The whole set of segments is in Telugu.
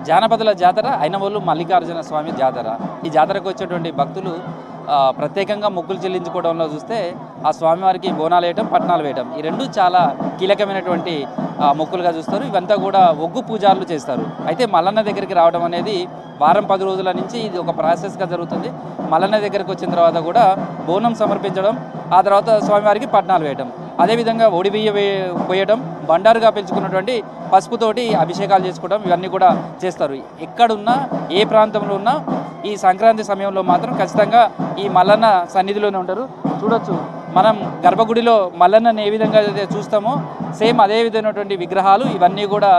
జానపదుల జాతర అయినవోలు మల్లికార్జున స్వామి జాతర. ఈ జాతరకు వచ్చేటువంటి భక్తులు ప్రత్యేకంగా మొక్కులు చెల్లించుకోవడంలో చూస్తే ఆ స్వామివారికి బోనాలు వేయటం, పట్నాలు వేయటం ఈ రెండు చాలా కీలకమైనటువంటి మొక్కులుగా చూస్తారు. ఇవంతా కూడా ఒగ్గు పూజారులు చేస్తారు. అయితే మల్లన్న దగ్గరికి రావడం అనేది వారం 10 రోజుల నుంచి ఇది ఒక ప్రాసెస్గా జరుగుతుంది. మల్లన్న దగ్గరికి వచ్చిన తర్వాత కూడా బోనం సమర్పించడం, ఆ తర్వాత స్వామివారికి పట్నాలు వేయటం, అదేవిధంగా ఒడిబియ్య పోయడం, బండారుగా పెంచుకున్నటువంటి పసుపుతోటి అభిషేకాలు చేసుకోవడం ఇవన్నీ కూడా చేస్తారు. ఎక్కడున్నా ఏ ప్రాంతంలో ఉన్నా ఈ సంక్రాంతి సమయంలో మాత్రం ఖచ్చితంగా ఈ మల్లన్న సన్నిధిలోనే ఉంటారు. చూడొచ్చు మనం గర్భగుడిలో మల్లన్నని ఏ విధంగా అయితే చూస్తామో సేమ్ అదే విధమైనటువంటి విగ్రహాలు ఇవన్నీ కూడా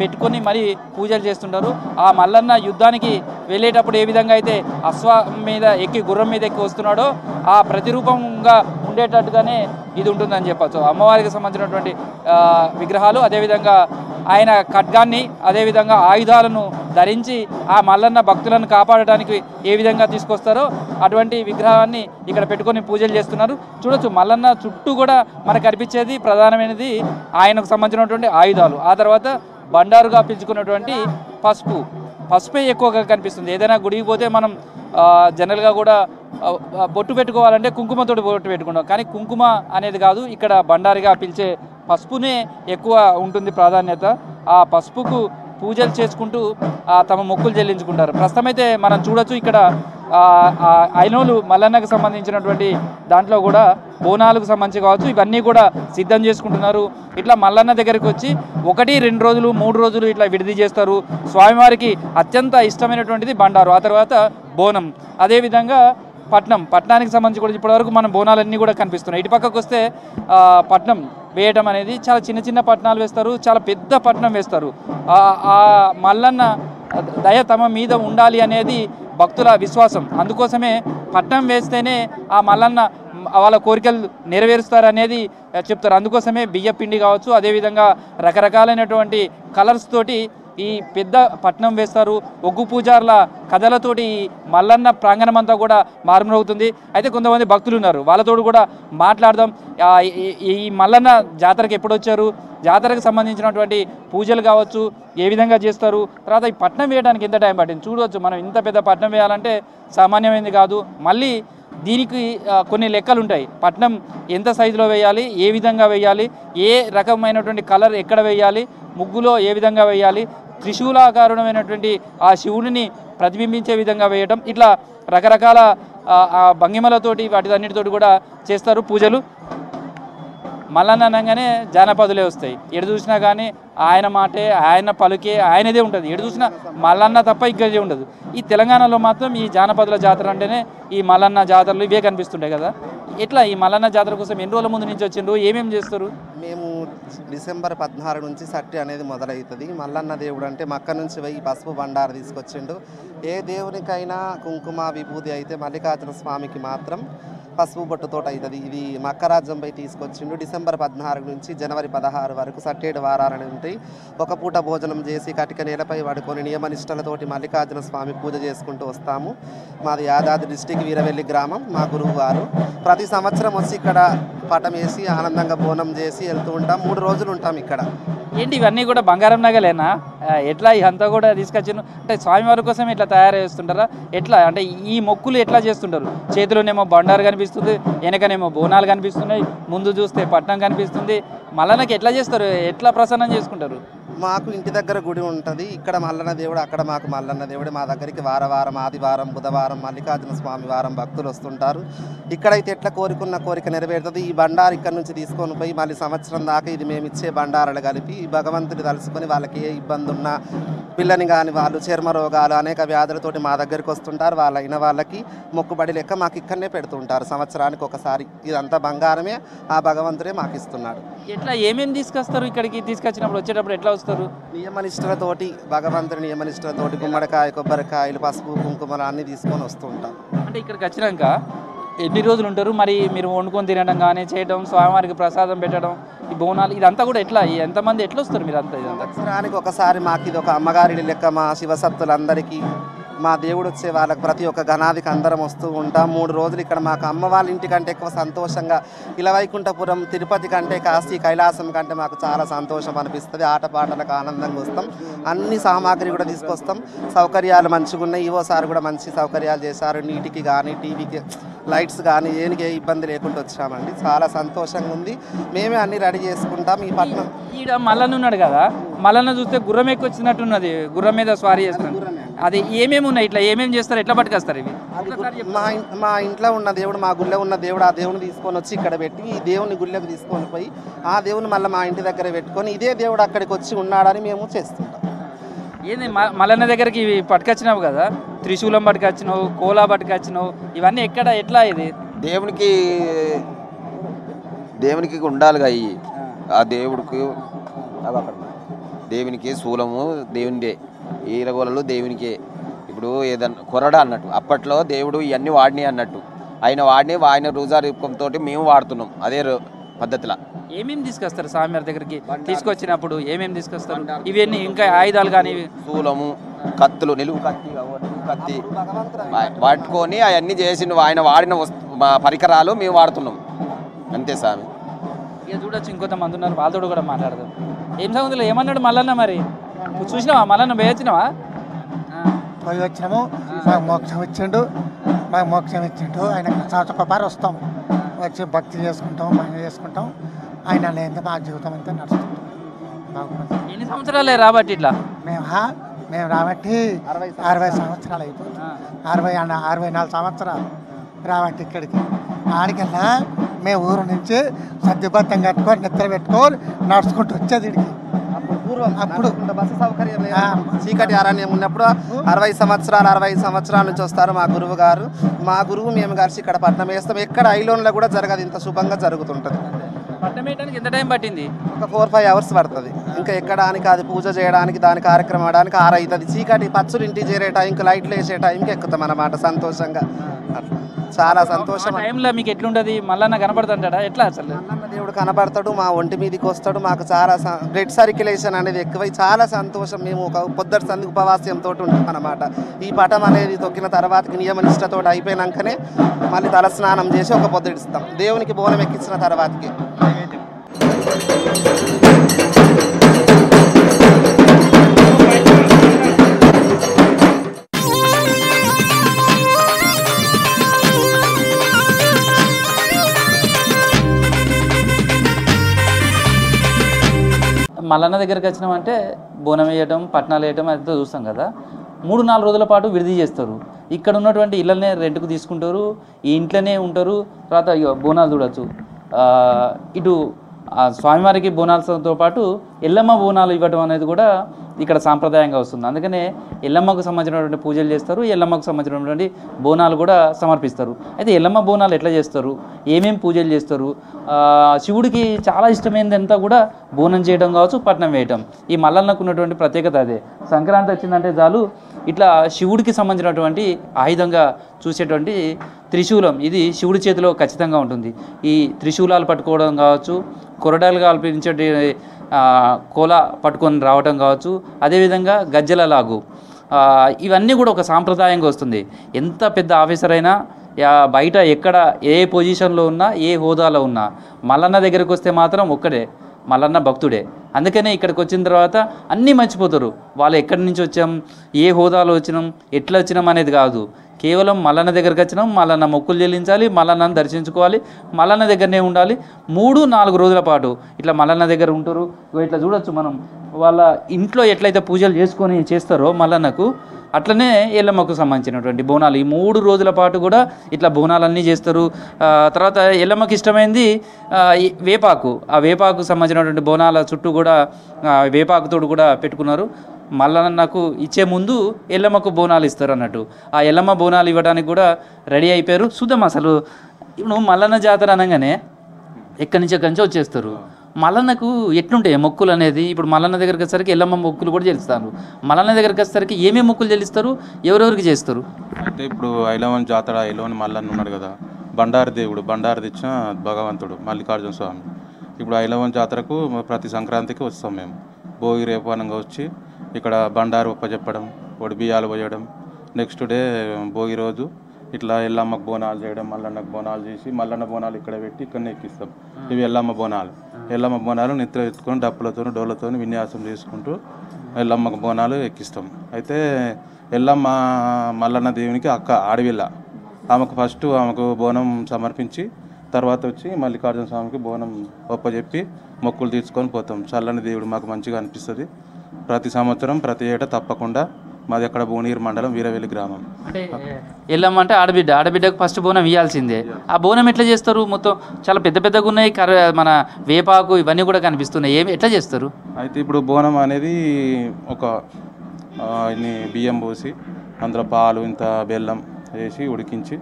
పెట్టుకొని మరీ పూజలు చేస్తుంటారు. ఆ మల్లన్న యుద్ధానికి వెళ్ళేటప్పుడు ఏ విధంగా అయితే అశ్వం మీద ఎక్కి గుర్రం మీద ఎక్కి వస్తున్నాడో ఆ ప్రతిరూపంగా ఉండేటట్టుగానే ఇది ఉంటుందని చెప్పచ్చు. అమ్మవారికి సంబంధించినటువంటి విగ్రహాలు, అదేవిధంగా ఆయన ఖడ్గాన్ని, అదేవిధంగా ఆయుధాలను ధరించి ఆ మల్లన్న భక్తులను కాపాడటానికి ఏ విధంగా తీసుకొస్తారో అటువంటి విగ్రహాన్ని ఇక్కడ పెట్టుకొని పూజలు చేస్తున్నారు. చూడొచ్చు మల్లన్న చుట్టూ కూడా మనకు కనిపించేది ప్రధానమైనది ఆయనకు సంబంధించినటువంటి ఆయుధాలు, ఆ తర్వాత బండారుగా పిలుచుకున్నటువంటి పసుపే ఎక్కువగా కనిపిస్తుంది. ఏదైనా గుడికి పోతే మనం జనరల్గా కూడా బొట్టు పెట్టుకోవాలంటే కుంకుమతోటి బొట్టు పెట్టుకుంటాం, కానీ కుంకుమ అనేది కాదు, ఇక్కడ బండారిగా పిలిచే పసుపునే ఎక్కువ ఉంటుంది ప్రాధాన్యత. ఆ పసుపుకు పూజలు చేసుకుంటూ తమ మొక్కులు చెల్లించుకుంటారు. ప్రస్తుతం అయితే మనం చూడొచ్చు ఇక్కడ ఐనోలు మల్లన్నకు సంబంధించినటువంటి దాంట్లో కూడా బోనాలకు సంబంధించి కావచ్చు ఇవన్నీ కూడా సిద్ధం చేసుకుంటున్నారు. ఇట్లా మల్లన్న దగ్గరికి వచ్చి 1, 2 రోజులు 3 రోజులు ఇట్లా విడిది చేస్తారు. స్వామివారికి అత్యంత ఇష్టమైనటువంటిది బండారు, ఆ తర్వాత బోనం, అదేవిధంగా పట్నానికి సంబంధించి కూడా ఇప్పటివరకు మన బోనాలన్నీ కూడా కనిపిస్తున్నాయి. ఇటు పక్కకు వస్తే పట్నం వేయటం అనేది చాలా చిన్న చిన్న పట్నాలు వేస్తారు, చాలా పెద్ద పట్నం వేస్తారు. ఆ మల్లన్న దయ తమ మీద ఉండాలి అనేది భక్తుల విశ్వాసం. అందుకోసమే పట్నం వేస్తేనే ఆ మల్లన్న వాళ్ళ కోరికలు నెరవేరుస్తారనేది చెప్తారు. అందుకోసమే బియ్య పిండి కావచ్చు, అదేవిధంగా రకరకాలైనటువంటి కలర్స్ తోటి ఈ పెద్ద పట్నం వేస్తారు. ఒగ్గు పూజార్ల కథలతోటి మల్లన్న ప్రాంగణం అంతా కూడా మారుమవుతుంది. అయితే కొంతమంది భక్తులు ఉన్నారు, వాళ్ళతో కూడా మాట్లాడదాం. ఈ మల్లన్న జాతరకి ఎప్పుడు వచ్చారు, జాతరకు సంబంధించినటువంటి పూజలు కావచ్చు ఏ విధంగా చేస్తారు, తర్వాత ఈ పట్నం వేయడానికి ఎంత టైం పట్టింది చూడవచ్చు. మనం ఇంత పెద్ద పట్నం వేయాలంటే సామాన్యమైనది కాదు. మళ్ళీ దీనికి కొన్ని లెక్కలు ఉంటాయి. పట్నం ఎంత సైజులో వేయాలి, ఏ విధంగా వేయాలి, ఏ రకమైనటువంటి కలర్ ఎక్కడ వేయాలి, ముగ్గులో ఏ విధంగా వేయాలి, త్రిశూలాకారమైనటువంటి ఆ శివుడిని ప్రతిబింబించే విధంగా వేయటం, ఇట్లా రకరకాల భంగిమలతోటి వాటితన్నిటితోటి కూడా చేస్తారు పూజలు. మల్లన్న అనగానే జానపదులే వస్తాయి. ఎటు చూసినా కానీ ఆయన మాటే, ఆయన పలుకే, ఆయనదే ఉంటుంది. ఎటు చూసినా మల్లన్న తప్ప ఇంకేదే ఉండదు. ఈ తెలంగాణలో మాత్రం ఈ జానపదుల జాతర అంటేనే ఈ మల్లన్న జాతరలు ఇవే కనిపిస్తుంటాయి కదా. ఎట్లా ఈ మల్లన్న జాతర కోసం ఎన్ని రోజుల ముందు నుంచి వచ్చిండ్రు, ఏమేమి చేస్తారు? మేము డిసెంబర్ 16 నుంచి సట్టి అనేది మొదలవుతుంది. మల్లన్న దేవుడు అంటే మక్క నుంచి పోయి పసుపు బండారు తీసుకొచ్చిండు. ఏ దేవునికైనా కుంకుమ విభూతి అయితే మల్లికార్జున స్వామికి మాత్రం పసుపు బొట్టుతోటి అవుతుంది. ఇది మక్కరాజ్యంపై తీసుకొచ్చిండు. డిసెంబర్ 16 నుంచి జనవరి 16 వరకు 7 వారాలని ఉంటాయి. ఒక పూట భోజనం చేసి కటిక నేలపై పడుకొని నియమనిష్టలతోటి మల్లికార్జున స్వామి పూజ చేసుకుంటూ వస్తాము. మాది యాదాద్రి డిస్టిక్ వీరవెల్లి గ్రామం. మా గురువు గారు ప్రతి సంవత్సరం వచ్చి ఇక్కడ పటం వేసి ఆనందంగా బోనం చేసి వెళ్తూ ఉంటాం. 3 రోజులు ఉంటాం ఇక్కడ. ఏంటి ఇవన్నీ కూడా బంగారం నగలేనా? ఎట్లా ఇదంతా కూడా తీసుకొచ్చాను అంటే స్వామివారి కోసం ఇట్లా తయారు చేస్తుంటారా? ఎట్లా అంటే ఈ మొక్కులు ఎట్లా చేస్తుంటారు? చేతిలోనేమో బండారు కనిపిస్తుంది, వెనకనేమో బోనాలు కనిపిస్తున్నాయి, ముందు చూస్తే పట్నం కనిపిస్తుంది. మల్లన్నకి ఎట్లా చేస్తారు, ఎట్లా ప్రసన్నం చేసుకుంటారు? మాకు ఇంటి దగ్గర గుడి ఉంటుంది. ఇక్కడ మల్లన్న దేవుడు, అక్కడ మాకు మల్లన్న దేవుడు. మా దగ్గరికి వారం ఆదివారం బుధవారం మల్లికార్జున స్వామి వారం భక్తులు వస్తుంటారు. ఇక్కడైతే ఎట్లా కోరుకున్న కోరిక నెరవేరుతుంది. ఈ బండారు ఇక్కడ నుంచి తీసుకొని పోయి మళ్ళీ సంవత్సరం దాకా ఇది మేము ఇచ్చే బండారాలు కలిపి ఈ భగవంతుని తలుసుకొని వాళ్ళకి ఏ ఇబ్బంది ఉన్నా, పిల్లని కానీ వాళ్ళు చర్మ రోగాలు అనేక వ్యాధులతోటి మా దగ్గరికి వస్తుంటారు. వాళ్ళైన వాళ్ళకి మొక్కుబడి లెక్క మాకు ఇక్కడనే పెడుతుంటారు సంవత్సరానికి ఒకసారి. ఇదంతా బంగారమే, ఆ భగవంతుడే మాకు ఇస్తున్నాడు. ఎట్లా ఏమేమి తీసుకొస్తారు ఇక్కడికి? తీసుకొచ్చినప్పుడు వచ్చేటప్పుడు ఎట్లా వస్తారు? నియమనిష్టలతోటి, భగవంతుని నియమనిష్టలతోటి గుమ్మడికాయ, కొబ్బరికాయలు, పసుపు, కుంకుమలు అన్నీ తీసుకొని వస్తుంటాం. అంటే ఇక్కడికి వచ్చినాక ఎన్ని రోజులు ఉంటారు? మరి మీరు వండుకొని తినడం కానీ చేయడం, స్వామివారికి ప్రసాదం పెట్టడం, ఈ బోనాలు ఇదంతా కూడా ఎట్లా, ఎంతమంది ఎట్లా వస్తారు మీరు అంతా? సంవత్సరానికి ఒకసారి మాకు ఇది ఒక అమ్మగారి లెక్క. మా శివసత్తులందరికీ మా దేవుడు వచ్చే వాళ్ళకి ప్రతి ఒక్క గణాదికి అందరం వస్తూ ఉంటాం. 3 రోజులు ఇక్కడ మాకు అమ్మ వాళ్ళ ఇంటికంటే ఎక్కువ సంతోషంగా, ఇలవైకుంఠపురం తిరుపతి కంటే, కాశీ కైలాసం కంటే మాకు చాలా సంతోషం అనిపిస్తుంది. ఆటపాటలకు ఆనందంగా వస్తాం. అన్ని సామాగ్రి కూడా తీసుకొస్తాం. సౌకర్యాలు మంచిగా ఉన్నాయి. ఈవోసారి కూడా మంచి సౌకర్యాలు చేశారు. నీటికి కానీ, టీవీకి లైట్స్ కానీ ఏనికి ఏ ఇబ్బంది లేకుండా వచ్చామండి. చాలా సంతోషంగా ఉంది. మేమే అన్ని రెడీ చేసుకుంటాం. ఈ పట్నం ఈడ మల్లన్న ఉన్నాడు కదా, మల్లన్న చూస్తే గుర్రం ఎక్కువ వచ్చినట్టున్నది, గుర్రం మీద స్వారీ చేస్తున్నారు. అది ఏమేమి ఉన్నాయి, ఇట్లా ఏమేమి చేస్తారు, ఎట్లా పట్టుకొస్తారు ఇవి? మా ఇంట్లో ఉన్న దేవుడు, మా గుళ్ళో ఉన్న దేవుడు, ఆ దేవుని తీసుకొని వచ్చి ఇక్కడ పెట్టి, ఈ దేవుని గుళ్ళకి తీసుకొని పోయి ఆ దేవుని మళ్ళీ మా ఇంటి దగ్గర పెట్టుకొని ఇదే దేవుడు అక్కడికి వచ్చి ఉన్నాడని మేము చేస్తుంటాం. ఏంది మల్లన్న దగ్గరికి ఇవి పట్టుకొచ్చినావు కదా, త్రిశూలం పట్టుకొచ్చినావు, కోలా పట్టుకొచ్చినావు, ఇవన్నీ ఎక్కడ ఎట్లా ఇది? దేవునికి ఉండాలిగా ఇవి. ఆ దేవుడికి దేవునికి శూలము దేవునిదే, ఈరగోలలు దేవునికే. ఇప్పుడు ఏదన్నా కొరడ అన్నట్టు, అప్పట్లో దేవుడు ఇవన్నీ వాడిని అన్నట్టు, ఆయన రోజా రూపంతో మేము వాడుతున్నాం అదే పద్ధతిలో. ఏమేమి తీసుకొస్తారు స్వామివారి దగ్గరికి తీసుకొచ్చినప్పుడు? ఏమేమి తీసుకొస్తారు? ఇవన్నీ ఇంకా ఆయుధాలు కానీ, శూలము, కత్తులు, నిలువు కత్తి పట్టుకొని అవన్నీ చేసి ఆయన వాడిన పరికరాలు మేము వాడుతున్నాం అంతే స్వామి. ఇక చూడొచ్చు ఇంకొంతమంది ఉన్నారు, వాళ్ళతో కూడా మాట్లాడదాం. ఏం సంగతులు ఏమన్నాడు మల్లన్న? మరి చూసినావా మల్లన్న పోయి వచ్చినావా? పోయి వచ్చినాము. మాకు మోక్షం ఇచ్చిండు. ఆయన సంవత్సరపారు వస్తాం, వచ్చి భక్తి చేసుకుంటాం, భజన చేసుకుంటాం. ఆయన లేదంటే మా జీవితం అంతా నడుస్తుంటాం. ఎన్ని సంవత్సరాలే రాబట్టి ఇట్లా? మేము రాబట్టి 60 సంవత్సరాలు అయిపోతుంది. 64 సంవత్సరాలు రాబట్టి ఇక్కడికి. ఆడికల్లా మేము ఊరు నుంచి సర్దిబద్ధం కట్టుకొని నిద్ర పెట్టుకొని నడుచుకుంటూ వచ్చేది ఇడికి. అప్పుడు బస్సు సౌకర్యం చీకటి అరణ్యం ఉన్నప్పుడు 60 సంవత్సరాల నుంచి వస్తారు మా గురువు గారు. మా గురువు మేము కలిసి ఇక్కడ పట్నం వేస్తాం. ఎక్కడ ఐలోన్లో కూడా జరగదు, ఇంత శుభంగా జరుగుతుంటుంది. పట్నం వేయడానికి ఎంత టైం పట్టింది? ఒక 4-5 అవర్స్ పడుతుంది. ఇంకా ఎక్కడానికి, అది పూజ చేయడానికి, దాని కార్యక్రమం అవడానికి 6 అవుతుంది. చీకటి పచ్చులు ఇంటికి చేరే టైంకి, లైట్లు వేసే టైంకి ఎక్కుతాం అన్నమాట సంతోషంగా. అట్లా చాలా సంతోషం. టైంలో మీకు ఎట్లుంటుంది? మల్లన్న కనపడుతుంటాడా ఎట్లా? అసలు మల్లన్న దేవుడు కనపడతాడు, మా ఒంటి మీదకి వస్తాడు. మాకు చాలా బ్లడ్ సర్క్యులేషన్ అనేది ఎక్కువై చాలా సంతోషం. మేము ఒక పొద్దుటి సంది ఉపవాస్యంతో ఉంటాం అన్నమాట. ఈ పటం అనేది తొక్కిన తర్వాతకి నియమనిష్టతో అయిపోయినాకనే మళ్ళీ తల స్నానం చేసి ఒక పొద్దుడిస్తాం దేవునికి బోనం ఎక్కించిన తర్వాతకి. మల్లన్న దగ్గరికి వచ్చినామంటే బోనం వేయటం, పట్నాలు వేయటం అదంతా చూస్తాం కదా. 3-4 రోజుల పాటు విడిది చేస్తారు. ఇక్కడ ఉన్నటువంటి ఇళ్ళనే రెంట్కు తీసుకుంటారు, ఈ ఇంట్లోనే ఉంటారు. తర్వాత బోనాలు చూడవచ్చు. ఇటు స్వామివారికి బోనాలతో పాటు ఎల్లమ్మ బోనాలు ఇవ్వడం అనేది కూడా ఇక్కడ సాంప్రదాయంగా వస్తుంది. అందుకనే ఎల్లమ్మకు సంబంధించినటువంటి పూజలు చేస్తారు, ఎల్లమ్మకు సంబంధించినటువంటి బోనాలు కూడా సమర్పిస్తారు. అయితే ఎల్లమ్మ బోనాలు ఎట్లా చేస్తారు, ఏమేమి పూజలు చేస్తారు? శివుడికి చాలా ఇష్టమైనదంతా కూడా బోనం చేయడం కావచ్చు, పట్నం వేయటం. ఈ మల్లన్నకు ఉన్నటువంటి ప్రత్యేకత అదే. సంక్రాంతి వచ్చిందంటే చాలు ఇట్లా శివుడికి సంబంధించినటువంటి ఆయుధంగా చూసేటువంటి త్రిశూలం, ఇది శివుడి చేతిలో ఖచ్చితంగా ఉంటుంది. ఈ త్రిశూలాలు పట్టుకోవడం కావచ్చు, కొరడాలు కల్పించే కోల పట్టుకొని రావటం కావచ్చు, అదేవిధంగా గజ్జల లాగు, ఇవన్నీ కూడా ఒక సాంప్రదాయంగా వస్తుంది. ఎంత పెద్ద ఆఫీసర్ అయినా, బయట ఎక్కడ ఏ పొజిషన్లో ఉన్నా, ఏ హోదాలో ఉన్నా, మల్లన్న దగ్గరికి వస్తే మాత్రం ఒక్కడే, మల్లన్న భక్తుడే. అందుకనే ఇక్కడికి వచ్చిన తర్వాత అన్నీ మర్చిపోతారు. వాళ్ళు ఎక్కడి నుంచి వచ్చాం, ఏ హోదాలో వచ్చినాం, ఎట్లా వచ్చినాం అనేది కాదు. కేవలం మల్లన్న దగ్గరికి వచ్చినాం, మల్లన్న మొక్కులు చెల్లించాలి, మల్లన్నను దర్శించుకోవాలి, మల్లన్న దగ్గరనే ఉండాలి. 3-4 రోజుల పాటు ఇట్లా మల్లన్న దగ్గర ఉంటారు. ఇట్లా చూడొచ్చు మనం, వాళ్ళ ఇంట్లో ఎట్లయితే పూజలు చేసుకొని చేస్తారో మల్లన్నకు, అట్లనే ఎల్లమ్మకు సంబంధించినటువంటి బోనాలు ఈ 3 రోజుల పాటు కూడా ఇట్లా బోనాలన్నీ చేస్తారు. తర్వాత ఎల్లమ్మకి ఇష్టమైంది వేపాకు. ఆ వేపాకు సంబంధించినటువంటి బోనాల చుట్టూ కూడా వేపాకుతో కూడా పెట్టుకున్నారు. మల్లన్నకు ఇచ్చే ముందు ఎల్లమ్మకు బోనాలు ఇస్తారు అన్నట్టు. ఆ ఎల్లమ్మ బోనాలు ఇవ్వడానికి కూడా రెడీ అయిపోయారు. చూద్దాం అసలు ఇప్పుడు మల్లన్న జాతర అనగానే ఎక్కడి నుంచో వచ్చేస్తారు. మల్లన్నకు ఎట్లుంటాయి మొక్కులు అనేది? ఇప్పుడు మల్లన్న దగ్గరికి వచ్చేసరికి ఎల్లమ్మ మొక్కులు కూడా చెల్లిస్తారు. మల్లన్న దగ్గరికి వచ్చేసరికి ఏమేమి మొక్కులు చెల్లిస్తారు, ఎవరెవరికి చేస్తారు? అంటే ఇప్పుడు ఐలవన్ జాతర, ఐలవన్ మల్లన్న ఉన్నాడు కదా, బండారు దేవుడు, బండారు తెచ్చిన భగవంతుడు మల్లికార్జున స్వామి. ఇప్పుడు ఐలవన్ జాతరకు ప్రతి సంక్రాంతికి వస్తాం మేము. భోగి రేపానంగా వచ్చి ఇక్కడ బండారు ఒప్ప చెప్పడం, ఒడి బియ్యాలు పోయడం, నెక్స్ట్ డే భోగి రోజు ఇట్లా ఎల్లమ్మకు బోనాలు చేయడం, మల్లన్నకు బోనాలు చేసి మల్లన్న బోనాలు ఇక్కడ పెట్టి ఇక్కడనే ఎక్కిస్తాం. ఇవి ఎల్లమ్మ బోనాలు నిద్ర ఎత్తుకొని డప్పులతో డోళ్ళతో విన్యాసం చేసుకుంటూ ఎల్లమ్మకు బోనాలు ఎక్కిస్తాం. అయితే ఎల్లమ్మ మల్లన్న దేవునికి అక్క ఆడవిల్ల, ఆమెకు ఫస్ట్ ఆమెకు బోనం సమర్పించి తర్వాత వచ్చి మల్లికార్జున స్వామికి బోనం ఒప్పజెప్పి మొక్కులు తీర్చుకొని పోతాం. చల్లని దేవుడు మాకు మంచిగా అనిపిస్తుంది. ప్రతి సంవత్సరం ప్రతి ఏటా తప్పకుండా. మాది అక్కడ భువనగిరి మండలం వీరవెల్లి గ్రామం. అంటే ఎల్లమ్మ అంటే ఆడబిడ్డకు ఫస్ట్ బోనం ఇవ్వాల్సిందే. ఆ బోనం ఎట్లా చేస్తారు? మొత్తం చాలా పెద్ద పెద్దగా ఉన్నాయి, మన వేపాకు ఇవన్నీ కూడా కనిపిస్తున్నాయి. ఎట్లా చేస్తారు? అయితే ఇప్పుడు బోనం అనేది ఒక ఇన్ని బియ్యం పోసి అందులో పాలు ఇంత బెల్లం వేసి ఉడికించి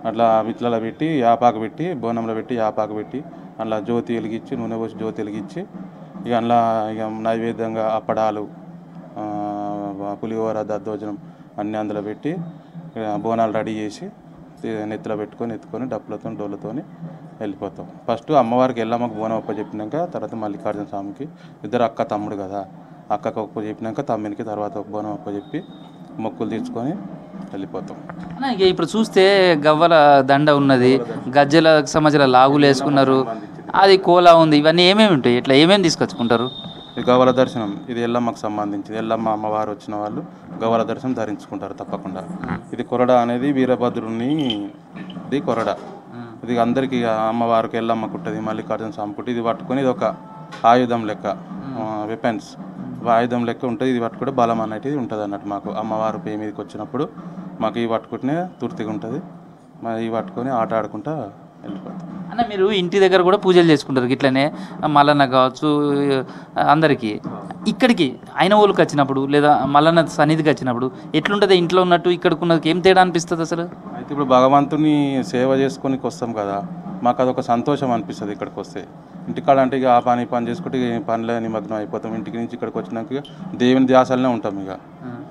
అట్లా విట్లలో పెట్టి యాపాకు పెట్టి బోనంలో పెట్టి యాపాకు పెట్టి అట్లా జ్యోతి వెలిగించి నూనె పోసి జ్యోతి వెలిగించి ఇక అందులో ఇక నైవేద్యంగా అప్పడాలు, పులిహోర, దద్దోజనం అన్నీ అందులో పెట్టి బోనాలు రెడీ చేసి నెత్తిలో పెట్టుకొని ఎత్తుకొని డప్పులతో డోళ్ళతో వెళ్ళిపోతాం. ఫస్ట్ అమ్మవారికి ఎల్లమ్మకు బోనం ఒప్ప చెప్పినాక తర్వాత మల్లికార్జున స్వామికి, ఇద్దరు అక్క తమ్ముడు కదా, అక్కకు ఒప్ప చెప్పినాక తమ్మునికి తర్వాత ఒక బోనం ఒప్ప చెప్పి మొక్కులు తీర్చుకొని వెళ్ళిపోతాం. ఇక ఇప్పుడు చూస్తే గవ్వల దండ ఉన్నది, గజ్జలకు సంబంధించిన లాగులు వేసుకున్నారు, అది కోలా ఉంది, ఇవన్నీ ఏమేమి ఉంటాయి? ఇట్లా ఏమేమి తీసుకొచ్చుకుంటారు? ఇది గవ్వల దర్శనం, ఇది ఎల్లమ్మకు సంబంధించింది. ఎల్లమ్మ అమ్మవారు వచ్చిన వాళ్ళు గవ్వల దర్శనం ధరించుకుంటారు తప్పకుండా. ఇది కొరడ అనేది వీరభద్రుని ఇది కొరడ. ఇది అందరికీ అమ్మవారికి ఎల్లమ్మకు ఉంటుంది, మల్లికార్జున స్వామి కుట్టి. ఇది పట్టుకొని ఇది ఒక ఆయుధం లెక్క, వెపన్స్ ఆయుధం లెక్క ఉంటుంది. ఇది పట్టుకుంటే బలం అనేది ఉంటుంది అన్నట్టు. మాకు అమ్మవారు పే మీదకి వచ్చినప్పుడు మాకు ఇవి పట్టుకుంటేనే తృప్తిగా ఉంటుంది. మరి ఇవి పట్టుకొని ఆట ఆడుకుంటా వెళ్ళిపోతాం. అన్న మీరు ఇంటి దగ్గర కూడా పూజలు చేసుకుంటారు ఇట్లనే, మల్లన్న కావచ్చు అందరికీ. ఇక్కడికి అయిన వాళ్ళకి వచ్చినప్పుడు లేదా మల్లన్న సన్నిధికి వచ్చినప్పుడు ఎట్లుంటుంది? ఇంట్లో ఉన్నట్టు ఇక్కడికి ఉన్నది ఏం తేడా అనిపిస్తుంది అసలు? అయితే ఇప్పుడు భగవంతుని సేవ చేసుకొని వస్తాం కదా, మాకు అదొక సంతోషం అనిపిస్తుంది. ఇక్కడికి వస్తే ఇంటికాడ అంటే ఇక ఆ పని చేసుకుంటే పనిలో నిమగ్నం అయిపోతాం. ఇంటికి నుంచి ఇక్కడికి వచ్చినాక దేవుని ధ్యాసలనే ఉంటాం. ఇక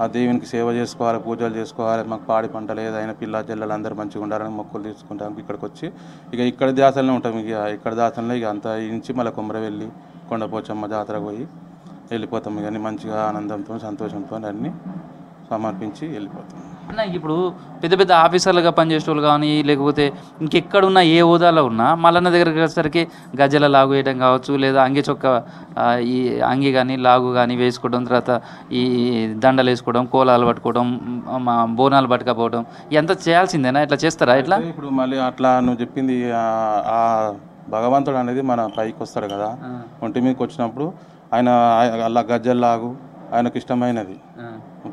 ఆ దేవునికి సేవ చేసుకోవాలి, పూజలు చేసుకోవాలి, మాకు పాడి పంటలు ఏదైనా పిల్ల జల్లలు అందరూ మంచిగా ఉండాలని మొక్కులు తీసుకుంటాం. ఇక్కడికి వచ్చి ఇక ఇక్కడ ధ్యాసలనే ఉంటాం. ఇక ఇక్కడ ధ్యాసలనే ఇక అంతా నుంచి మళ్ళీ కొమరవెల్లి కొండపోచమ్మ జాతర పోయి వెళ్ళిపోతాం. ఇక అన్నీ మంచిగా ఆనందంతో సంతోషంతో అన్నీ సమర్పించి వెళ్ళిపోతాం. అన్న ఇప్పుడు పెద్ద పెద్ద ఆఫీసర్లుగా పనిచేసే వాళ్ళు కానీ లేకపోతే ఇంకెక్కడున్నా ఏ హోదాలో ఉన్నా మల్లన్న దగ్గరికి వచ్చేసరికి గజ్జల లాగు వేయడం కావచ్చు, లేదా అంగి చొక్క ఈ అంగి కానీ లాగు కానీ వేసుకోవడం, తర్వాత ఈ దండలు వేసుకోవడం, కోలాలు పట్టుకోవడం, బోనాలు పట్టుకపోవడం, ఇదంతా చేయాల్సిందేనా? ఇట్లా చేస్తారా? ఇట్లా ఇప్పుడు మళ్ళీ అట్లా నువ్వు చెప్పింది ఆ భగవంతుడు అనేది మన పైకి వస్తాడు కదా, ఒంటి మీదకి వచ్చినప్పుడు ఆయన అలా గజ్జల్లాగు ఆయనకు ఇష్టమైనది,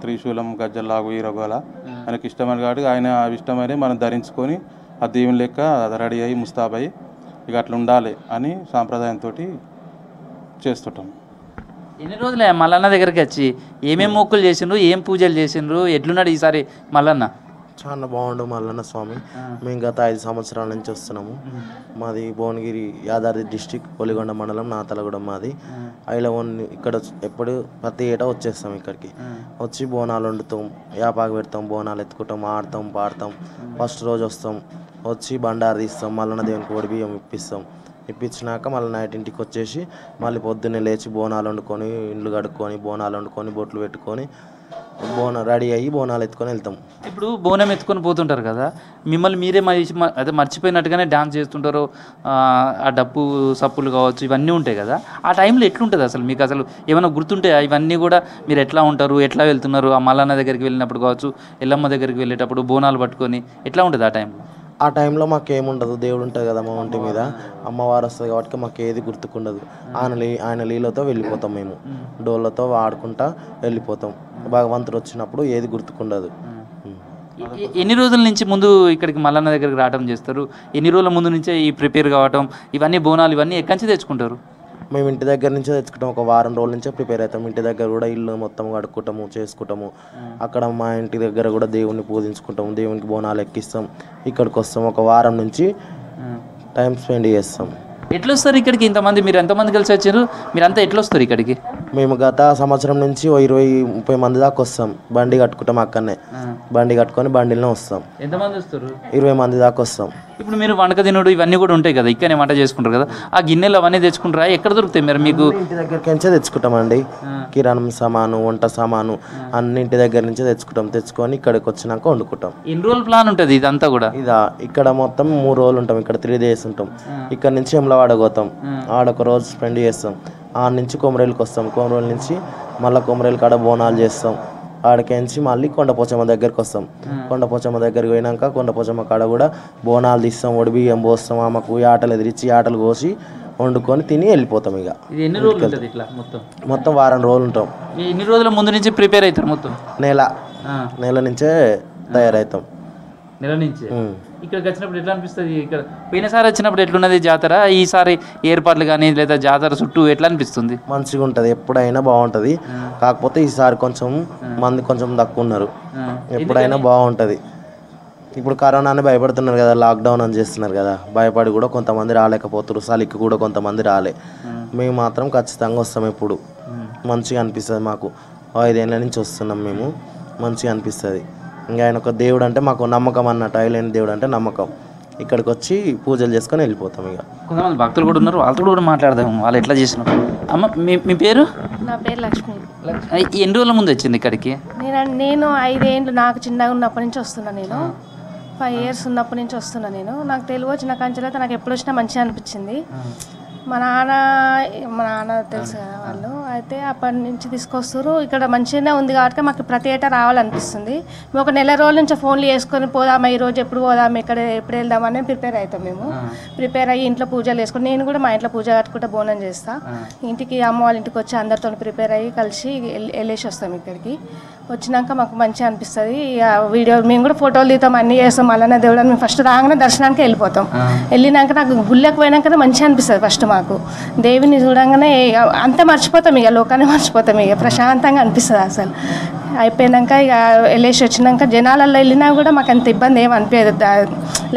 త్రిశూలం గజ్జల్లాగు ఈరగోల ఆయనకు ఇష్టమైన కాబట్టి ఆయన ఇష్టమైనవి మనం ధరించుకొని ఆ దేవుని లెక్క రెడీ అయ్యి ముస్తాబయ్యి ఇక అట్లా ఉండాలి అని సాంప్రదాయంతో చేస్తుంటాం. ఎన్ని రోజులే మల్లన్న దగ్గరికి వచ్చి ఏమేమి మొక్కులు చేసిండ్రు, ఏం పూజలు చేసిండ్రు, ఎట్లున్నాడు ఈసారి మల్లన్న? చాలా బాగుండు మల్లన్న స్వామి. మేము గత 5 సంవత్సరాల నుంచి వస్తున్నాము. మాది భువనగిరి యాదాద్రి డిస్టిక్ పొలిగొండ మండలం నాతలగూడెం మాది. ఐలవన్ ఇక్కడ ఎప్పుడు ప్రతి ఏటా వచ్చేస్తాం. ఇక్కడికి వచ్చి బోనాలు వండుతాం, యాపాకు పెడతాం, బోనాలు ఎత్తుకుంటాం, ఆడతాం, పాడతాం. ఫస్ట్ రోజు వస్తాం, వచ్చి బండారు తీస్తాం, మల్లన్న దేవునికి ఒడి బియ్యం ఇప్పించినాక మళ్ళీ నైట్ ఇంటికి వచ్చేసి మళ్ళీ పొద్దున్నే లేచి బోనాలు వండుకొని ఇండ్లు కడుక్కొని బోనాలు వండుకొని బొట్లు పెట్టుకొని రెడీ అయ్యి బోనాలు ఎత్తుకొని వెళ్తాం. ఇప్పుడు బోనం ఎత్తుకొని పోతుంటారు కదా, మిమ్మల్ని మీరే అదే మర్చిపోయినట్టుగానే డాన్స్ చేస్తుంటారు, ఆ డప్పు సప్పులు కావచ్చు ఇవన్నీ ఉంటాయి కదా, ఆ టైంలో ఎట్లుంటుంది అసలు మీకు? అసలు ఏమైనా గుర్తుంటాయా ఇవన్నీ కూడా? మీరు ఎట్లా ఉంటారు, ఎట్లా వెళ్తున్నారు? ఆ మల్లన్న దగ్గరికి వెళ్ళినప్పుడు కావచ్చు, ఎల్లమ్మ దగ్గరికి వెళ్ళేటప్పుడు బోనాలు పట్టుకొని ఎట్లా ఉంటుంది ఆ టైంలో? ఆ టైంలో మాకేముండదు, దేవుడు ఉంటుంది కదా మా ఒంటి మీద, అమ్మవారు వస్తుంది కాబట్టి మాకు ఏది గుర్తుకుండదు. ఆయన లీలతో వెళ్ళిపోతాం. మేము డోళ్ళతో ఆడుకుంటా వెళ్ళిపోతాం. భగవంతుడు వచ్చినప్పుడు ఏది గుర్తుకుండదు. ఎన్ని రోజుల నుంచి ముందు ఇక్కడికి మల్లన్న దగ్గరికి రావడం చేస్తారు? ఎన్ని రోజుల ముందు నుంచే ఈ ప్రిపేర్ కావటం, ఇవన్నీ బోనాలు ఇవన్నీ ఎక్కడి నుంచి తెచ్చుకుంటారు? మేము ఇంటి దగ్గర నుంచే తెచ్చుకుంటాం. ఒక వారం రోజుల నుంచే ప్రిపేర్ అవుతాం. ఇంటి దగ్గర కూడా ఇల్లు మొత్తం కడుక్కుంటాము, చేసుకుంటాము. అక్కడ మా ఇంటి దగ్గర కూడా దేవుణ్ణి పూజించుకుంటాము, దేవునికి బోనాలు ఎక్కిస్తాం. ఇక్కడికి వస్తాం, ఒక వారం నుంచి టైం స్పెండ్ చేస్తాం. ఎట్లా వస్తారు ఇక్కడికి ఇంతమంది? మీరు ఎంతమంది కలిసి వచ్చారు? మీరంతా ఎట్లా వస్తారు ఇక్కడికి? మేము గత సంవత్సరం నుంచి 20-30 మంది దాకా వస్తాం. బండి కట్టుకుంటాం, అక్కడనే బండి కట్టుకొని బండిలోనే వస్తాం. ఎంతమంది వస్తారు? 20 మంది దాకా వస్తాం. ఇప్పుడు మీరు వంట తినుడు ఇవన్నీ కూడా ఉంటాయి కదా, ఇక్కడనే వంట చేసుకుంటారు కదా, ఆ గిన్నెలు అవన్నీ తెచ్చుకుంటారా? ఎక్కడ దొరుకుతాయి మరి మీకు? ఇంటి దగ్గరికి నుంచే తెచ్చుకుంటామండి. కిరాణం సామాను, వంట సామాను అన్ని ఇంటి దగ్గర నుంచే తెచ్చుకొని ఇక్కడికి వచ్చినాక వండుకుంటాం. ఎన్ని రోజుల ప్లాన్ ఉంటుంది ఇదంతా కూడా? ఇక్కడ మొత్తం 3 రోజులు ఉంటాం. ఇక్కడ 3 days ఉంటాం. ఇక్కడ నుంచి ఎమ్లవాడ పోతాం, ఆడొక రోజు స్పెండ్ చేస్తాం. ఆడ నుంచి కొమరేలుకి వస్తాం. కొమరేలు నుంచి మళ్ళీ కొమరేలు కాడ బోనాలు చేస్తాం. ఆడకించి మళ్ళీ కొండపోచమ్మ దగ్గరికి వస్తాం. కొండపోచమ్మ దగ్గరికి పోయినాక కొండపోచమ్మ కాడ కూడా బోనాలు తీస్తాం, ఒడిబియ్యం పోస్తాం. ఆమెకు ఆటలు ఎదిరించి ఆటలు కోసి వండుకొని తిని వెళ్ళిపోతాం. ఇక ఎన్ని రోజులు ఉంటుంది ఇట్లా? మొత్తం వారం రోజులు ఉంటాం. ఎన్ని రోజుల ముందు నుంచి ప్రిపేర్ అవుతారు? మొత్తం నెల నుంచే తయారవుతాం. నెల నుంచి ఇక్కడికి వచ్చినప్పుడు ఎట్లా అనిపిస్తుంది? ఇక్కడ పోయినసారి వచ్చినప్పుడు ఎట్లున్నది జాతర, ఈసారి ఏర్పాట్లు కానీ లేదా జాతర చుట్టూ ఎట్లా అనిపిస్తుంది? మంచిగా ఉంటుంది, ఎప్పుడైనా బాగుంటుంది. కాకపోతే ఈసారి కొంచెం మంది తక్కువ ఉన్నారు. ఎప్పుడైనా బాగుంటుంది. ఇప్పుడు కరోనాని భయపడుతున్నారు కదా, లాక్డౌన్ అని చేస్తున్నారు కదా, భయపడి కూడా కొంతమంది రాలేకపోతున్నారు. చలికి కూడా కొంతమంది రాలే. మేము మాత్రం ఖచ్చితంగా వస్తాం. ఎప్పుడు మంచిగా అనిపిస్తుంది మాకు. 5 ఏళ్ళ నుంచి వస్తున్నాం మేము. మంచిగా అనిపిస్తుంది. ఇంకా ఆయన ఒక దేవుడు అంటే మాకు నమ్మకం అన్నట్టు. ఐలేని దేవుడు అంటే నమ్మకం. ఇక్కడికి వచ్చి పూజలు చేసుకొని వెళ్ళిపోతాం. ఇక కొంతమంది భక్తులు కూడా ఉన్నారు, వాళ్ళతో కూడా మాట్లాడదాం. వాళ్ళు ఎట్లా చేసినారు? అమ్మ మీ పేరు? నా పేరు లక్ష్మి. ఎన్ని రోజుల ముందు వచ్చింది ఇక్కడికి? నేను 5 ఏళ్ళు, నాకు చిన్నగా ఉన్నప్పటి నుంచి వస్తున్నా. నేను 5 years ఉన్నప్పటి నుంచి వస్తున్నా. నాకు తెలుగు వచ్చిన కంచెలైతే నాకు ఎప్పుడు వచ్చినా మంచిగా అనిపించింది. మా నాన్న తెలుసు కదా వాళ్ళు, అయితే అప్పటి నుంచి తీసుకొస్తారు. ఇక్కడ మంచిగానే ఉంది కాబట్టి మాకు ప్రతి ఏటా రావాలనిపిస్తుంది. మేము ఒక నెల రోజుల నుంచి ఫోన్లు చేసుకొని పోదామా, ఈరోజు ఎప్పుడు పోదాము, ఎప్పుడు వెళ్దామని ప్రిపేర్ అవుతాం. మేము ప్రిపేర్ అయ్యి ఇంట్లో పూజలు చేసుకుని, నేను కూడా మా ఇంట్లో పూజ కట్టుకుంటే బోనం చేస్తా. ఇంటికి అమ్మ వాళ్ళ ఇంటికి వచ్చి అందరితో ప్రిపేర్ అయ్యి కలిసి వెళ్ళేసి వస్తాం. ఇక్కడికి వచ్చినాక మాకు మంచిగా అనిపిస్తుంది. వీడియో మేము కూడా ఫోటోలు తీస్తాం, అన్నీ చేస్తాం. మళ్ళీ దేవుడు మేము ఫస్ట్ రాగానే దర్శనానికి వెళ్ళిపోతాం. వెళ్ళినాక నాకు గుళ్ళకి పోయినాకనే మంచిగా అనిపిస్తుంది. ఫస్ట్ మాకు దేవిని చూడంగానే అంతా మర్చిపోతాం, ఇక లోకాన్ని మర్చిపోతాం. ఇక ప్రశాంతంగా అనిపిస్తుంది అసలు. అయిపోయినాక ఇక వెళ్ళేసి వచ్చినాక జనాలలో వెళ్ళినా కూడా మాకు అంత ఇబ్బంది ఏమి అనిపించదు.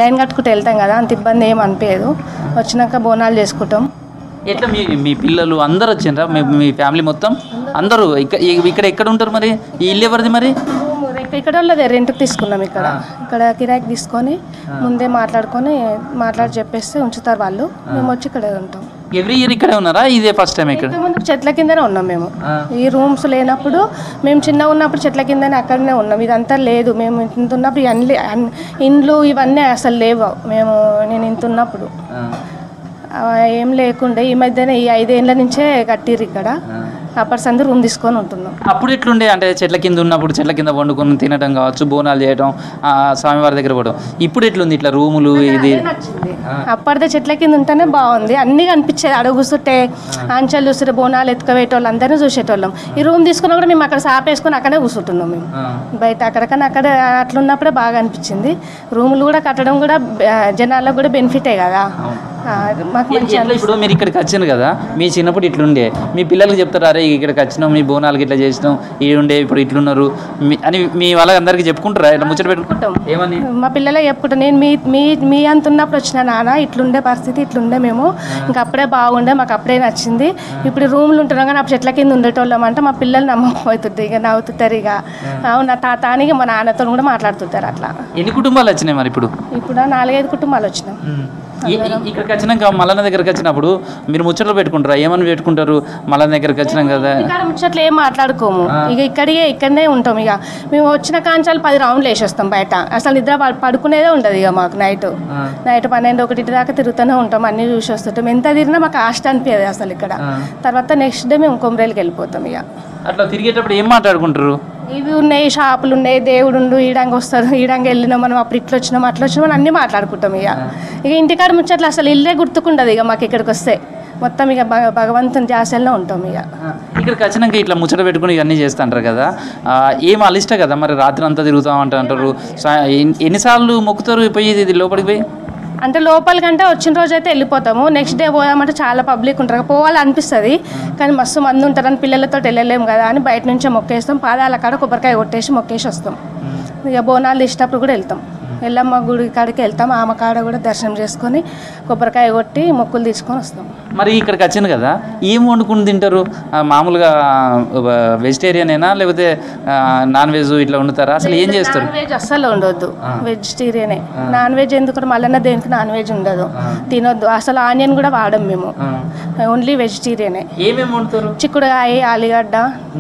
లైన్ కట్టుకుంటూ వెళ్తాం కదా, అంత ఇబ్బంది ఏమి అనిపించదు. వచ్చినాక బోనాలు చేసుకుంటాం. ఎట్లా మీ పిల్లలు అందరు వచ్చిండ్రా? మీ ఫ్యామిలీ మొత్తం అందరూ ఇక్కడ ఎక్కడ ఉంటారు? మరి ఈ ఇల్లు ఎవరిది? మరి ఇక్కడ వాళ్ళదే రెంట్కి తీసుకున్నాం. ఇక్కడ కిరాయికి తీసుకొని ముందే మాట్లాడి చెప్పేస్తే ఉంచుతారు వాళ్ళు. మేము వచ్చి ఇక్కడే ఉంటాం. ఎవ్రీ ఇయర్ ఇక్కడే ఉన్నారా? ఇదే ఫస్ట్ టైం? ఇక్కడ ముందు చెట్ల కిందనే ఉన్నాం మేము. ఈ రూమ్స్ లేనప్పుడు మేము చిన్నగా ఉన్నప్పుడు చెట్ల కిందనే అక్కడనే ఉన్నాం. ఇదంతా లేదు. మేము ఇంత ఉన్నప్పుడు ఇండ్లు ఇవన్నీ అసలు లేవు. నేను ఇంత ఉన్నప్పుడు ఏం లేకుండే. ఈ మధ్యనే ఈ 5 ఏళ్ళ నుంచే కట్టిర్రు ఇక్కడ. అప్పటి సంది రూమ్ తీసుకొని ఉంటున్నాం. అప్పుడు ఎట్లుండే అంటే చెట్ల కింద ఉన్నప్పుడు చెట్ల కింద వండుకొని తినడం కావచ్చు, బోనాలు చేయడం, స్వామివారి దగ్గర పోవడం. ఇప్పుడు ఎట్లుంది ఇట్లా రూములు? ఇది అప్పటిదే చెట్ల కింద ఉంటేనే బాగుంది. అన్నీ కనిపించేది. అడుగుస్తుంటే అంచెలు చూస్తుంటే బోనాలు ఎత్తుకవేటోళ్ళు అందరినీ చూసేటోళ్ళం. ఈ రూమ్ తీసుకున్నా కూడా మేము అక్కడ సాపేసుకొని అక్కడే కూర్చుంటున్నాం. మేము బయట అక్కడికన్నా అక్కడ అట్లున్నప్పుడే బాగా అనిపించింది. రూములు కూడా కట్టడం కూడా జనాలకు కూడా బెనిఫిటే కదా. ఇప్పుడు మీరు ఇక్కడికి వచ్చారు కదా, మీ చిన్నప్పుడు ఇట్లుండే, మీ పిల్లలకి చెప్తారు, అరే ఇక్కడికి వచ్చినాం, మీ బోనాలకి ఇట్లా చేసినాం, ఈ ఉండే ఇప్పుడు ఇట్లున్నారు అని మీ వాళ్ళకి అందరికీ చెప్పుకుంటారా? ఇట్లా ముచ్చట పెట్టుకుంటాం. ఏమని మా పిల్లలే చెప్పుకుంటాం. నేను మీ అంత ఉన్నప్పుడు వచ్చిన నాన్న ఇట్లుండే పరిస్థితి, ఇట్లుండే మేము, ఇంకా అప్పుడే బాగుండే, మాకు అప్పుడే నచ్చింది. ఇప్పుడు రూమ్లు ఉంటున్నాం కానీ అప్పుడు చెట్ల కింద ఉండేటోళ్ళం అంటే మా పిల్లలు నమ్మకపోతుంది. ఇక నవ్వుతుంటారు. ఇక అవునా తాత అని మా నాన్నతో కూడా మాట్లాడుతుంటారు. అట్లా ఎన్ని కుటుంబాలు వచ్చినాయి మరి? ఇప్పుడు 4-5 కుటుంబాలు వచ్చినాం. ఇక్కడికి వచ్చినాక మల్లన్న దగ్గరికి వచ్చినప్పుడు మీరు ముచ్చట్లు పెట్టుకుంటారా? ఏమని పెట్టుకుంటారు? మల్లన్న దగ్గరికి వచ్చినాం కదా, ముచ్చట్లు ఏం మాట్లాడుకోము. ఇక ఇక్కడనే ఉంటాం. ఇక మేము వచ్చిన కాంచాలు 10 రౌండ్లు వేసేస్తాం బయట. అసలు నిద్ర పడుకునేదే ఉండదు. ఇక మాకు నైట్ 12-1 దాకా తిరుగుతూనే ఉంటాం. అన్ని చూసి వస్తుంటాం. ఎంత తిరిగినా మాకు ఆస్ట్ అనిపించదు అసలు ఇక్కడ. తర్వాత నెక్స్ట్ డే మేము కొమరేలుకి వెళ్ళిపోతాం. ఇక అట్లా తిరిగేటప్పుడు ఏం మాట్లాడుకుంటారు? ఇవి ఉన్నాయి, షాపులు ఉన్నాయి, దేవుడు ఈడంగా వస్తారు, ఈడంగా వెళ్ళినాం, మనం అప్పుడు ఇట్లా వచ్చినాం, అట్లా వచ్చినాం, అన్నీ మాట్లాడుకుంటాం. ఇక ఇంటికాడ ముచ్చట్లు అసలు ఇల్లే గుర్తుకుండదు. ఇక మాకు ఇక్కడికి వస్తే మొత్తం ఇక భగవంతుని జాసల్లో ఉంటాం. ఇక్కడికి వచ్చినాక ఇట్లా ముచ్చట పెట్టుకుని ఇవన్నీ చేస్తుంటారు కదా, ఏం అలిష్ట కదా మరి? రాత్రి అంతా తిరుగుతామంటారు. ఎన్నిసార్లు మొక్కుతారు పోయి ఇది లోపలికి పోయి? అంటే లోపలికంటే వచ్చిన రోజు అయితే వెళ్ళిపోతాము. నెక్స్ట్ డే పోదామంటే చాలా పబ్లిక్ ఉంటారు. పోవాలనిపిస్తుంది కానీ మస్తు మంది ఉంటారని పిల్లలతో వెళ్ళలేము కదా అని బయట నుంచే మొక్కేస్తాం. పాదాల కాడ కొబ్బరికాయ కొట్టేసి మొక్కేసి వస్తాం. ఇక బోనాలు తీసేటప్పుడు కూడా వెళ్తాం. ఎల్లమ్మ గుడి కాడికి వెళ్తాం, ఆమె కాడ కూడా దర్శనం చేసుకొని కొబ్బరికాయ కొట్టి మొక్కులు తీసుకొని వస్తాం. మరి ఇక్కడికి వచ్చింది కదా, ఏం వండుకుని తింటారు? మామూలుగా వెజిటేరియనేనా లేకపోతే నాన్ వెజ్ ఇట్లా వండుతారా? అసలు ఏం చేస్తారు? నాన్ వెజ్ అస్సలు ఉండొద్దు, వెజిటేరియనే. నాన్ వెజ్ ఎందుకంటే మళ్ళీ దేనికి నాన్ వెజ్ ఉండదు, తినొద్దు. అసలు ఆనియన్ కూడా వాడం మేము, ఓన్లీ వెజిటేరియనే. ఏమేమి వండుతారు? చిక్కుడుకాయ, ఆలుగడ్డ,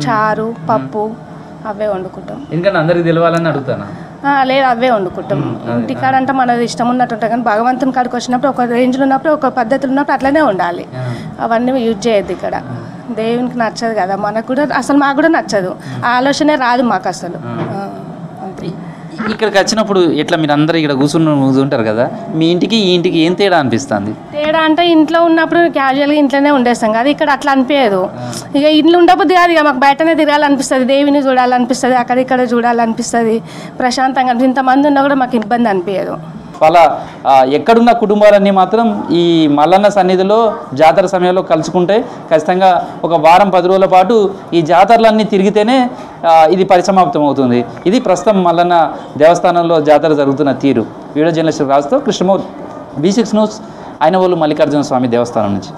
చారు, పప్పు అవే వండుకుంటాం. ఎందుకంటే అందరికి తెలవాలని అడుగుతాను. లేదు, అవే వండుకుంటాం. ఇంటికాడంటే మనది ఇష్టం ఉన్నట్టు ఉంటుంది, కానీ భగవంతుని కాడికి వచ్చినప్పుడు ఒక రేంజ్లో ఉన్నప్పుడు ఒక పద్ధతులు ఉన్నప్పుడు అట్లనే ఉండాలి. అవన్నీ యూజ్ చేయొద్దు ఇక్కడ. దేవునికి నచ్చదు కదా, మనకు కూడా అసలు మాకు కూడా నచ్చదు, ఆలోచనే రాదు మాకు అసలు. అంతే. ఇక్కడికి వచ్చినప్పుడు ఎట్లా మీరు అందరూ ఇక్కడ కూర్చుంటారు కదా, మీ ఇంటికి ఈ ఇంటికి ఏం తేడా అనిపిస్తుంది? తేడా అంటే ఇంట్లో ఉన్నప్పుడు క్యాజువల్గా ఇంట్లోనే ఉండేస్తాం కదా, ఇక్కడ అట్లా అనిపించదు. ఇక ఇంట్లో ఉండబుద్ది కాదు, ఇక మాకు బయటనే తిరగాలనిపిస్తుంది, దేవిని చూడాలనిపిస్తుంది, అక్కడ ఇక్కడ చూడాలనిపిస్తుంది, ప్రశాంతంగా. ఇంతమంది ఉన్నా కూడా మాకు ఇబ్బంది అనిపించదు. వాళ్ళ ఎక్కడున్న కుటుంబాలన్నీ మాత్రం ఈ మల్లన్న సన్నిధిలో జాతర సమయంలో కలుసుకుంటే ఖచ్చితంగా ఒక వారం 10 రోజుల పాటు ఈ జాతరలన్నీ తిరిగితేనే ఇది పరిసమాప్తం అవుతుంది. ఇది ప్రస్తుతం మల్లన్న దేవస్థానంలో జాతర జరుగుతున్న తీరు. వీడియో జర్నలిస్ట్ రాజుతో కృష్ణమూర్తి, V6 న్యూస్, ఐనవోలు మల్లికార్జున స్వామి దేవస్థానం నుంచి.